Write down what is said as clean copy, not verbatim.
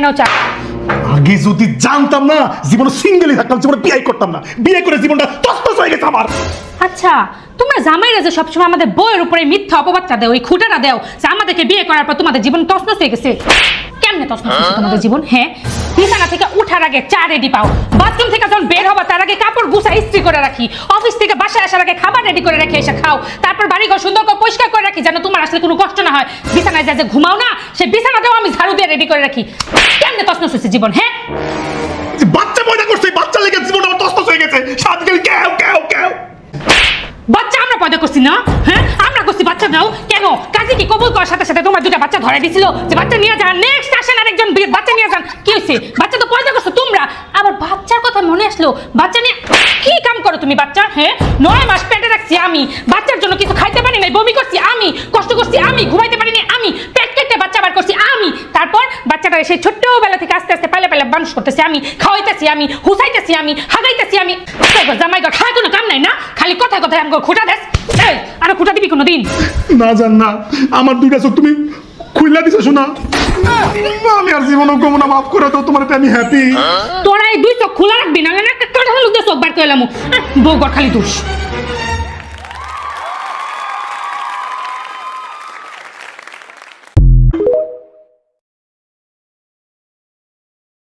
নাও চা। আগে যদি জানতাম না জীবনে সিঙ্গেলই থাকতাম, জীবনে বিয়ে করতাম না। বিয়ে করে জীবনটা তছনছ হয়ে গেছে আমার। আচ্ছা, তোমরা জামাইরা যে সবসময় আমাদের বউয়ের উপরে মিথ্যা অপবাদটা দেও, এই খুঁটাটা দেও যে আমাদেরকে বিয়ে করার পর তোমাদের জীবন তছনছ হয়ে গেছে। কেমনে তছনছ হয়েছে তোমাদের জীবন? হ্যাঁ, বিছানা থেকে উঠার আগে চা রেডি পাও, বাথরুম থেকে যখন বের হবা তার আগে কাপড় গুছা ইস্ত্রি করে রাখি, অফিস থেকে বাসায় আসার আগে খাবার রেডি করে রাখি, এসে খাও, তারপর বাড়িঘর সুন্দর করে পরিষ্কার করে রাখি যেন তোমার আসলে কোনো কষ্ট না হয়। বিছানায় যা যে ঘুমাও না, সে বিছানাটাও আমি ঝাড়ু দিয়ে রেডি করে রাখি। কেমনে তছনছ হয়েছে জীবন? হ্যাঁ, বাচ্চা পয়দা করছে, বাচ্চা লেগে জীবন আমার তছনছ হয়ে গেছে। সাতগেল কেউ কেউ কেউ বাচ্চা আমরা পয়দা করছি না? হ্যাঁ, আমরা করছি বাচ্চা নাও কেন? কাজে কি কবুল করার সাথে সাথে তোমার দুটা বাচ্চা ধরে দিছিল যে বাচ্চা নিয়ে যান, নেক্সট আসেন আরেকজন বাচ্চা নিয়ে যান। কি হয়েছে? বাচ্চা তো পয়দা করছো তোমরা, আবার বাচ্চার কথা মনে আসলো। বাচ্চা নিয়ে কি কাম করো তুমি বাচ্চা? হ্যাঁ, 9 মাস পেটে রাখছি আমি, বাচ্চার জন্য কিছু খাইতে পারি নাই, বমি করছি আমি, কষ্ট করছি আমি, ঘুমাইতে পারিনি আমি, পেট কেটে বাচ্চা বার করছি আমি, তারপর বাচ্চাটা সেই ছোট্টবেলা থেকে আস্তে আস্তে পালে পালে মানুষ করতেছি আমি, খাওয়াইতেছি আমি, হুসাইতেছি আমি, হাগাইতেছি আমি। জামাই ঘর খায় কোনো কাম নাই না, খালি কথায় কথায় আমাকে খুঁটা দেস। এই আর খুঁটা দিবি কোনো দিন? না জান না, আমার দুইটা চোখ তুমি খুইলা দিছো শোনা। আমি আর জীবনও কমো না, মাফ করে দাও, তোমার আমি হ্যাপি। তোরা এই দুই চোখ খোলা রাখবি না, একটা কথা লোক চোখ বার করে এলাম। বউ ঘর খালি দোষ।